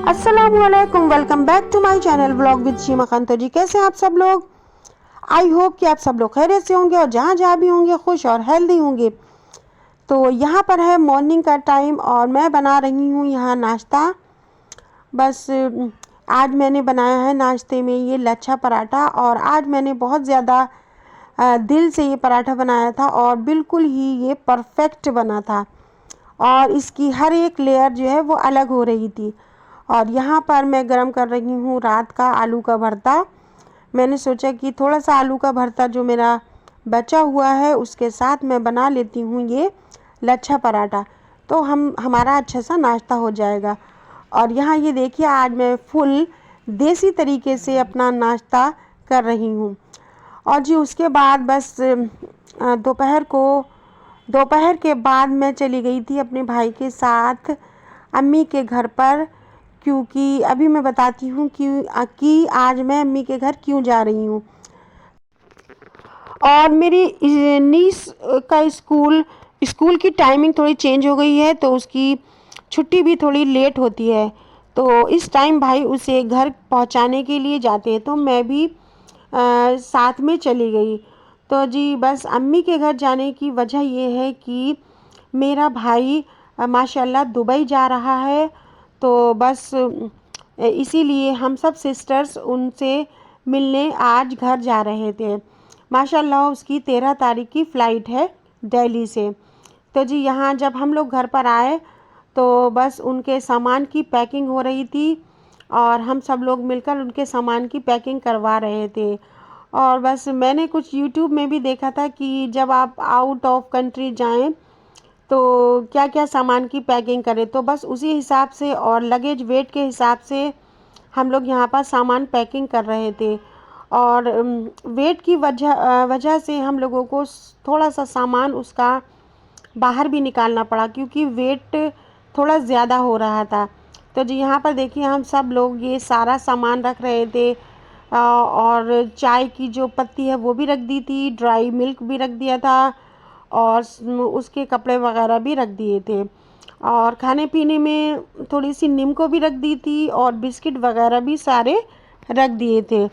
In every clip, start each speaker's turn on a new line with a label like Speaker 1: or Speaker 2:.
Speaker 1: अस्सलामुअलैकुम, welcome back to my channel vlog with Sheema Khan. तो जी कैसे हैं आप सब लोग। आई होप कि आप सब लोग खैरियत से होंगे और जहाँ जहाँ भी होंगे खुश और हेल्दी होंगे। तो यहाँ पर है मॉर्निंग का टाइम और मैं बना रही हूँ यहाँ नाश्ता। बस आज मैंने बनाया है नाश्ते में ये लच्छा पराठा और आज मैंने बहुत ज़्यादा दिल से ये पराठा बनाया था और बिल्कुल ही ये परफेक्ट बना था और इसकी हर एक लेयर जो है वो अलग हो रही थी। और यहाँ पर मैं गरम कर रही हूँ रात का आलू का भरता। मैंने सोचा कि थोड़ा सा आलू का भरता जो मेरा बचा हुआ है उसके साथ मैं बना लेती हूँ ये लच्छा पराठा, तो हमारा अच्छा सा नाश्ता हो जाएगा। और यहाँ ये देखिए आज मैं फुल देसी तरीके से अपना नाश्ता कर रही हूँ। और जी उसके बाद बस दोपहर के बाद मैं चली गई थी अपने भाई के साथ अम्मी के घर पर, क्योंकि अभी मैं बताती हूँ कि आज मैं अम्मी के घर क्यों जा रही हूँ। और मेरी नीस का स्कूल की टाइमिंग थोड़ी चेंज हो गई है, तो उसकी छुट्टी भी थोड़ी लेट होती है। तो इस टाइम भाई उसे घर पहुँचाने के लिए जाते हैं, तो मैं भी साथ में चली गई। तो जी बस अम्मी के घर जाने की वजह ये है कि मेरा भाई माशाल्लाह दुबई जा रहा है, तो बस इसीलिए हम सब सिस्टर्स उनसे मिलने आज घर जा रहे थे। माशाल्लाह उसकी 13 तारीख की फ़्लाइट है दिल्ली से। तो जी यहाँ जब हम लोग घर पर आए तो बस उनके सामान की पैकिंग हो रही थी और हम सब लोग मिलकर उनके सामान की पैकिंग करवा रहे थे। और बस मैंने कुछ यूट्यूब में भी देखा था कि जब आप आउट ऑफ कंट्री जाएं तो क्या क्या सामान की पैकिंग करें, तो बस उसी हिसाब से और लगेज वेट के हिसाब से हम लोग यहाँ पर सामान पैकिंग कर रहे थे। और वेट की वजह से हम लोगों को थोड़ा सा सामान उसका बाहर भी निकालना पड़ा, क्योंकि वेट थोड़ा ज़्यादा हो रहा था। तो जी यहाँ पर देखिए हम सब लोग ये सारा सामान रख रहे थे और चाय की जो पत्ती है वो भी रख दी थी, ड्राई मिल्क भी रख दिया था और उसके कपड़े वगैरह भी रख दिए थे और खाने पीने में थोड़ी सी नीमको भी रख दी थी और बिस्किट वगैरह भी सारे रख दिए थे।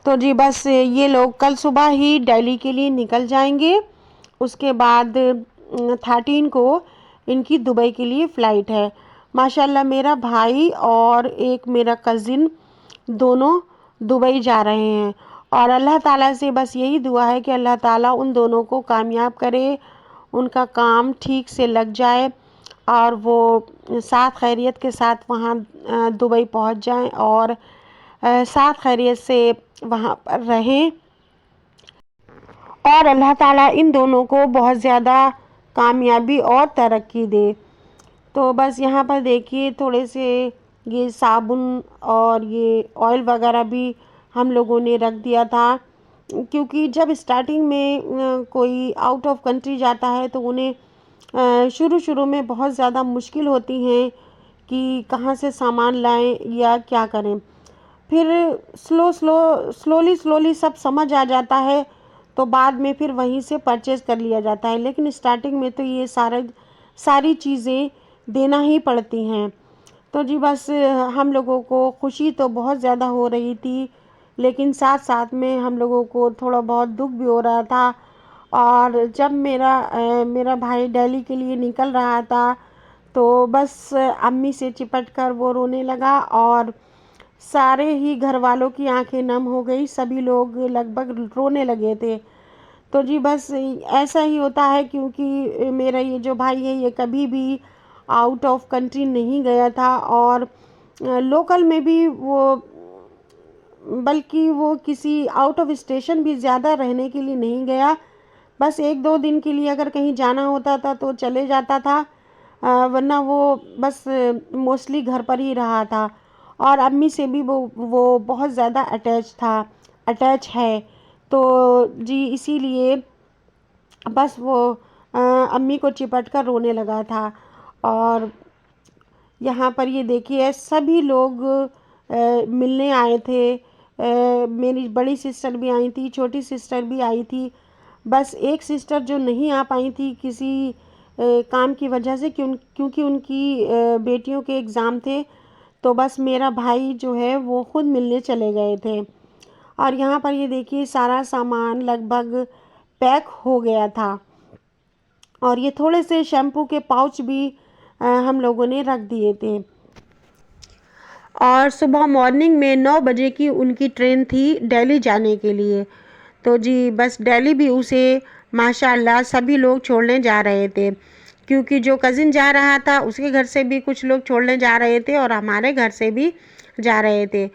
Speaker 1: तो जी बस ये लोग कल सुबह ही दिल्ली के लिए निकल जाएंगे। उसके बाद 13 को इनकी दुबई के लिए फ़्लाइट है। माशाल्लाह मेरा भाई और एक मेरा कज़िन दोनों दुबई जा रहे हैं और अल्लाह ताला से बस यही दुआ है कि अल्लाह ताला उन दोनों को कामयाब करे, उनका काम ठीक से लग जाए और वो साथ खैरियत के साथ वहाँ दुबई पहुँच जाएं और साथ खैरियत से वहाँ पर रहें और अल्लाह ताला इन दोनों को बहुत ज़्यादा कामयाबी और तरक्की दे। तो बस यहाँ पर देखिए थोड़े से ये साबुन और ये ऑयल वगैरह भी हम लोगों ने रख दिया था, क्योंकि जब स्टार्टिंग में कोई आउट ऑफ कंट्री जाता है तो उन्हें शुरू शुरू में बहुत ज़्यादा मुश्किल होती हैं कि कहाँ से सामान लाएं या क्या करें। फिर स्लोली सब समझ आ जाता है, तो बाद में फिर वहीं से परचेज़ कर लिया जाता है। लेकिन स्टार्टिंग में तो ये सारी चीज़ें देना ही पड़ती हैं। तो जी बस हम लोगों को खुशी तो बहुत ज़्यादा हो रही थी, लेकिन साथ साथ में हम लोगों को थोड़ा बहुत दुख भी हो रहा था। और जब मेरा भाई दिल्ली के लिए निकल रहा था तो बस अम्मी से चिपट कर वो रोने लगा और सारे ही घर वालों की आंखें नम हो गई, सभी लोग लगभग रोने लगे थे। तो जी बस ऐसा ही होता है, क्योंकि मेरा ये जो भाई है ये कभी भी आउट ऑफ कंट्री नहीं गया था और लोकल में भी बल्कि वो किसी आउट ऑफ स्टेशन भी ज़्यादा रहने के लिए नहीं गया। बस 1-2 दिन के लिए अगर कहीं जाना होता था तो चले जाता था, वरना वो बस मोस्टली घर पर ही रहा था। और अम्मी से भी वो बहुत ज़्यादा अटैच है। तो जी इसीलिए बस वो अम्मी को चिपट कर रोने लगा था। और यहाँ पर ये देखिए सभी लोग मिलने आए थे। मेरी बड़ी सिस्टर भी आई थी, छोटी सिस्टर भी आई थी। बस एक सिस्टर जो नहीं आ पाई थी किसी काम की वजह से, क्योंकि उनकी बेटियों के एग्ज़ाम थे, तो बस मेरा भाई जो है वो खुद मिलने चले गए थे। और यहाँ पर ये देखिए सारा सामान लगभग पैक हो गया था। और ये थोड़े से शैम्पू के पाउच भी हम लोगों ने रख दिए थे। और सुबह मॉर्निंग में 9 बजे की उनकी ट्रेन थी दिल्ली जाने के लिए। तो जी बस दिल्ली भी उसे माशाल्लाह सभी लोग छोड़ने जा रहे थे, क्योंकि जो कज़िन जा रहा था उसके घर से भी कुछ लोग छोड़ने जा रहे थे और हमारे घर से भी जा रहे थे।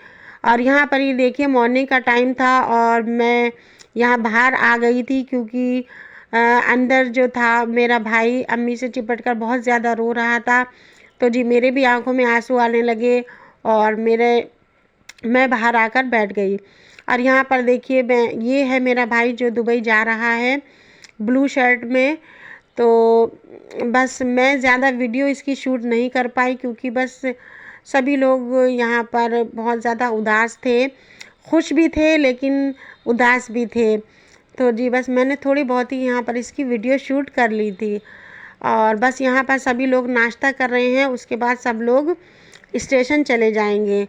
Speaker 1: और यहाँ पर ये देखिए मॉर्निंग का टाइम था और मैं यहाँ बाहर आ गई थी, क्योंकि अंदर जो था मेरा भाई अम्मी से चिपट कर बहुत ज़्यादा रो रहा था। तो जी मेरे भी आंखों में आंसू आने लगे और मैं बाहर आकर बैठ गई। और यहाँ पर देखिए ये है मेरा भाई जो दुबई जा रहा है ब्लू शर्ट में। तो बस मैं ज़्यादा वीडियो इसकी शूट नहीं कर पाई, क्योंकि बस सभी लोग यहाँ पर बहुत ज़्यादा उदास थे, खुश भी थे लेकिन उदास भी थे। तो जी बस मैंने थोड़ी बहुत ही यहाँ पर इसकी वीडियो शूट कर ली थी। और बस यहाँ पर सभी लोग नाश्ता कर रहे हैं, उसके बाद सब लोग स्टेशन चले जाएंगे।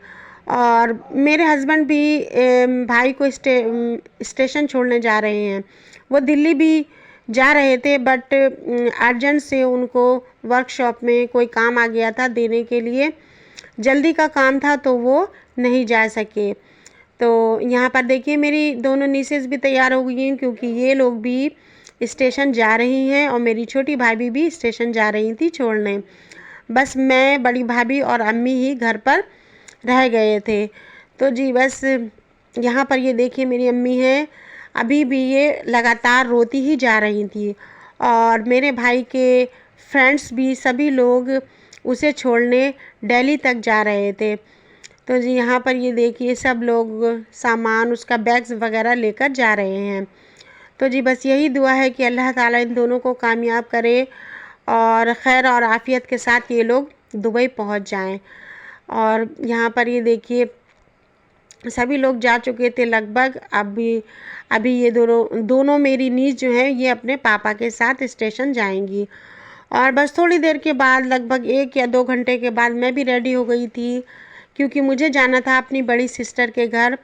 Speaker 1: और मेरे हस्बैंड भी भाई को स्टेशन छोड़ने जा रहे हैं। वो दिल्ली भी जा रहे थे, बट अर्जेंट से उनको वर्कशॉप में कोई काम आ गया था देने के लिए, जल्दी का काम था तो वो नहीं जा सके। तो यहाँ पर देखिए मेरी दोनों नीसेस भी तैयार हो गई हैं, क्योंकि ये लोग भी स्टेशन जा रही हैं और मेरी छोटी भाभी भी स्टेशन जा रही थी छोड़ने। बस मैं, बड़ी भाभी और अम्मी ही घर पर रह गए थे। तो जी बस यहाँ पर ये देखिए मेरी अम्मी हैं, अभी भी ये लगातार रोती ही जा रही थी। और मेरे भाई के फ्रेंड्स भी सभी लोग उसे छोड़ने दिल्ली तक जा रहे थे। तो जी यहाँ पर ये देखिए सब लोग सामान, उसका बैग्स वगैरह लेकर जा रहे हैं। तो जी बस यही दुआ है कि अल्लाह ताला इन दोनों को कामयाब करे और खैर और आफ़ियत के साथ ये लोग दुबई पहुंच जाएं। और यहाँ पर ये देखिए सभी लोग जा चुके थे लगभग। अभी ये दोनों मेरी नीस जो है ये अपने पापा के साथ स्टेशन जाएंगी। और बस थोड़ी देर के बाद, लगभग 1 या 2 घंटे के बाद मैं भी रेडी हो गई थी, क्योंकि मुझे जाना था अपनी बड़ी सिस्टर के घर।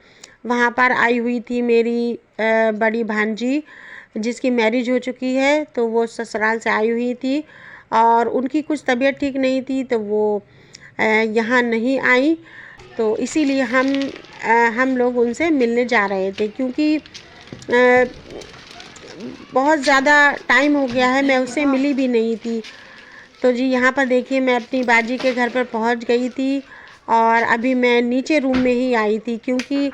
Speaker 1: वहाँ पर आई हुई थी मेरी बड़ी भांजी, जिसकी मैरिज हो चुकी है, तो वो ससुराल से आई हुई थी और उनकी कुछ तबीयत ठीक नहीं थी, तो वो यहाँ नहीं आई। तो इसीलिए हम लोग उनसे मिलने जा रहे थे, क्योंकि बहुत ज़्यादा टाइम हो गया है, मैं उससे मिली भी नहीं थी। तो जी यहाँ पर देखिए मैं अपनी बाजी के घर पर पहुँच गई थी और अभी मैं नीचे रूम में ही आई थी, क्योंकि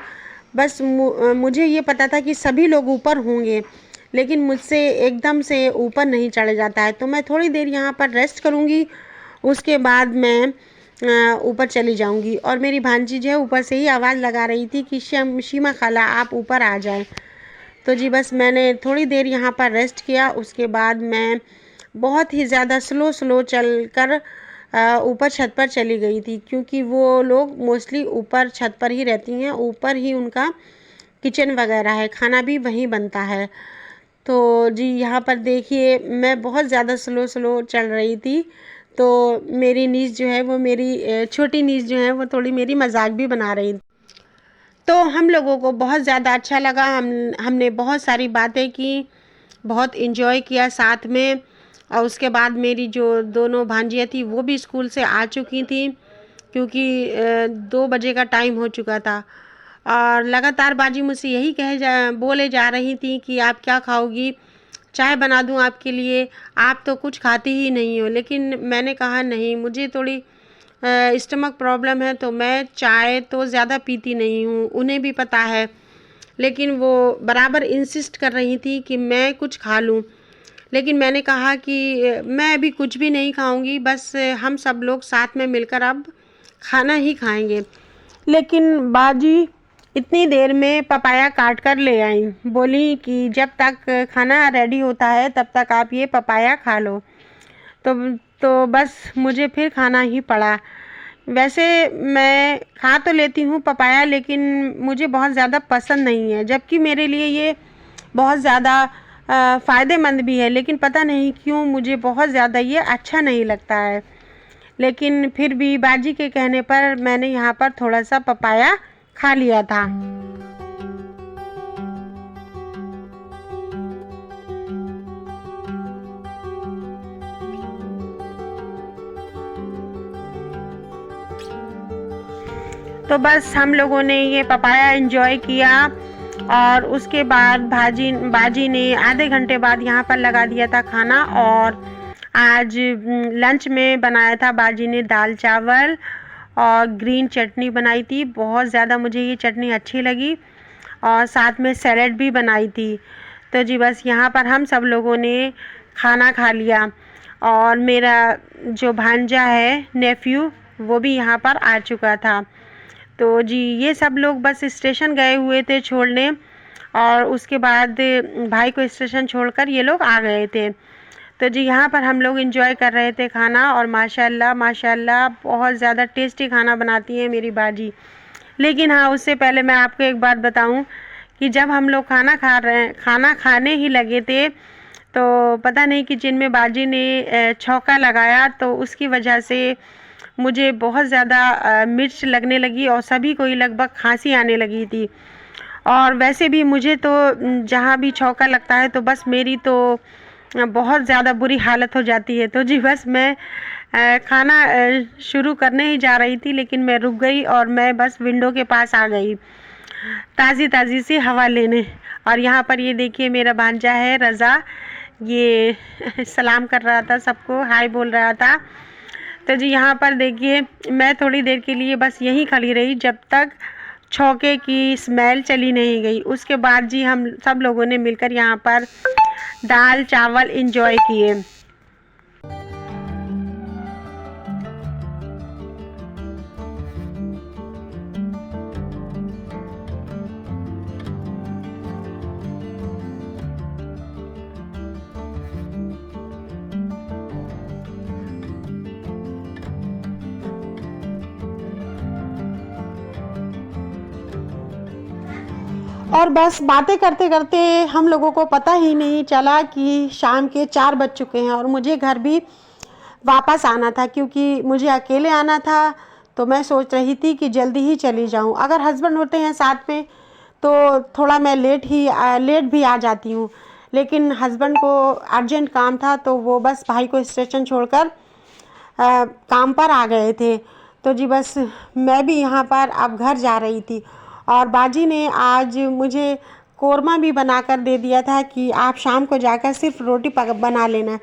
Speaker 1: बस मुझे ये पता था कि सभी लोग ऊपर होंगे, लेकिन मुझसे एकदम से ऊपर नहीं चढ़ा जाता है। तो मैं थोड़ी देर यहाँ पर रेस्ट करूँगी, उसके बाद मैं ऊपर चली जाऊँगी। और मेरी भांजी जो है ऊपर से ही आवाज़ लगा रही थी कि शीमा खाला आप ऊपर आ जाएं। तो जी बस मैंने थोड़ी देर यहाँ पर रेस्ट किया, उसके बाद मैं बहुत ही ज़्यादा स्लो चल कर ऊपर छत पर चली गई थी, क्योंकि वो लोग मोस्टली ऊपर छत पर ही रहती हैं, ऊपर ही उनका किचन वगैरह है, खाना भी वहीं बनता है। तो जी यहाँ पर देखिए मैं बहुत ज़्यादा स्लो चल रही थी। तो मेरी नीस जो है वो, मेरी छोटी नीस जो है वो थोड़ी मेरी मजाक भी बना रही थी। तो हम लोगों को बहुत ज़्यादा अच्छा लगा। हमने बहुत सारी बातें की, बहुत इन्जॉय किया साथ में। और उसके बाद मेरी जो दोनों भांजियाँ थी वो भी स्कूल से आ चुकी थी, क्योंकि 2 बजे का टाइम हो चुका था। और लगातार बाजी मुझसे यही बोले जा रही थी कि आप क्या खाओगी, चाय बना दूं आपके लिए, आप तो कुछ खाती ही नहीं हो। लेकिन मैंने कहा नहीं, मुझे थोड़ी स्टमक प्रॉब्लम है, तो मैं चाय तो ज़्यादा पीती नहीं हूँ, उन्हें भी पता है। लेकिन वो बराबर इंसिस्ट कर रही थी कि मैं कुछ खा लूँ। लेकिन मैंने कहा कि मैं अभी कुछ भी नहीं खाऊंगी, बस हम सब लोग साथ में मिलकर अब खाना ही खाएंगे। लेकिन बाजी इतनी देर में पपाया काट कर ले आई, बोली कि जब तक खाना रेडी होता है तब तक आप ये पपाया खा लो। तो बस मुझे फिर खाना ही पड़ा। वैसे मैं खा तो लेती हूँ पपाया, लेकिन मुझे बहुत ज़्यादा पसंद नहीं है, जबकि मेरे लिए ये बहुत ज़्यादा फ़ायदेमंद भी है, लेकिन पता नहीं क्यों मुझे बहुत ज़्यादा ये अच्छा नहीं लगता है। लेकिन फिर भी बाजी के कहने पर मैंने यहाँ पर थोड़ा सा पपाया खा लिया था। तो बस हम लोगों ने ये पपाया एंजॉय किया और उसके बाद बाजी ने आधे घंटे बाद यहाँ पर लगा दिया था खाना। और आज लंच में बनाया था बाजी ने दाल चावल और ग्रीन चटनी बनाई थी। बहुत ज़्यादा मुझे ये चटनी अच्छी लगी और साथ में सैलेड भी बनाई थी। तो जी बस यहाँ पर हम सब लोगों ने खाना खा लिया और मेरा जो भांजा है नेफ्यू वो भी यहाँ पर आ चुका था। तो जी ये सब लोग बस स्टेशन गए हुए थे छोड़ने और उसके बाद भाई को स्टेशन छोड़कर ये लोग आ गए थे। तो जी यहाँ पर हम लोग एंजॉय कर रहे थे खाना और माशाल्लाह माशाल्लाह बहुत ज़्यादा टेस्टी खाना बनाती है मेरी बाजी। लेकिन हाँ, उससे पहले मैं आपको एक बात बताऊं कि जब हम लोग खाना खाने ही लगे थे तो पता नहीं किचन में बाजी ने छौंका लगाया, तो उसकी वजह से मुझे बहुत ज़्यादा मिर्च लगने लगी और सभी को ही लगभग खांसी आने लगी थी। और वैसे भी मुझे तो जहाँ भी छौंका लगता है तो बस मेरी तो बहुत ज़्यादा बुरी हालत हो जाती है। तो जी बस मैं खाना शुरू करने ही जा रही थी, लेकिन मैं रुक गई और मैं बस विंडो के पास आ गई ताज़ी ताज़ी सी हवा लेने। और यहाँ पर ये देखिए मेरा भांजा है रज़ा, ये सलाम कर रहा था, सबको हाय बोल रहा था। तो जी यहाँ पर देखिए मैं थोड़ी देर के लिए बस यहीं खड़ी रही जब तक छौके की स्मेल चली नहीं गई। उसके बाद जी हम सब लोगों ने मिलकर यहाँ पर दाल चावल एंजॉय किए। और बस बातें करते करते हम लोगों को पता ही नहीं चला कि शाम के 4 बज चुके हैं और मुझे घर भी वापस आना था, क्योंकि मुझे अकेले आना था। तो मैं सोच रही थी कि जल्दी ही चली जाऊं। अगर हस्बैंड होते हैं साथ में तो थोड़ा मैं लेट भी आ जाती हूं, लेकिन हस्बैंड को अर्जेंट काम था तो वो बस भाई को स्टेशन छोड़कर काम पर आ गए थे। तो जी बस मैं भी यहाँ पर अब घर जा रही थी और बाजी ने आज मुझे कोरमा भी बनाकर दे दिया था कि आप शाम को जाकर सिर्फ रोटी बना लेना।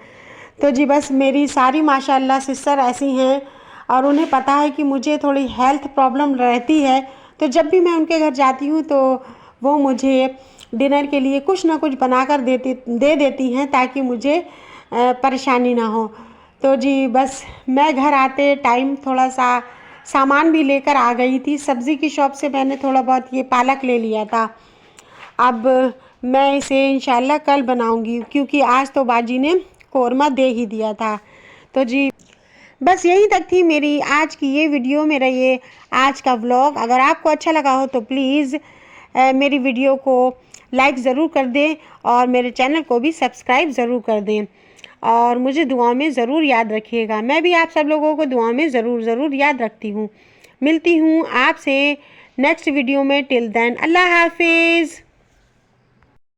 Speaker 1: तो जी बस मेरी सारी माशाल्लाह सिस्टर ऐसी हैं और उन्हें पता है कि मुझे थोड़ी हेल्थ प्रॉब्लम रहती है, तो जब भी मैं उनके घर जाती हूँ तो वो मुझे डिनर के लिए कुछ ना कुछ बनाकर दे देती हैं ताकि मुझे परेशानी ना हो। तो जी बस मैं घर आते टाइम थोड़ा सा सामान भी लेकर आ गई थी। सब्ज़ी की शॉप से मैंने थोड़ा बहुत ये पालक ले लिया था। अब मैं इसे इंशाल्लाह कल बनाऊंगी, क्योंकि आज तो बाजी ने कोरमा दे ही दिया था। तो जी बस यहीं तक थी मेरी आज की ये वीडियो, मेरा ये आज का व्लॉग। अगर आपको अच्छा लगा हो तो प्लीज़ मेरी वीडियो को लाइक ज़रूर कर दें और मेरे चैनल को भी सब्सक्राइब ज़रूर कर दें और मुझे दुआ में ज़रूर याद रखिएगा। मैं भी आप सब लोगों को दुआ में ज़रूर याद रखती हूँ। मिलती हूँ आपसे नेक्स्ट वीडियो में। टिल देन अल्लाह हाफिज़।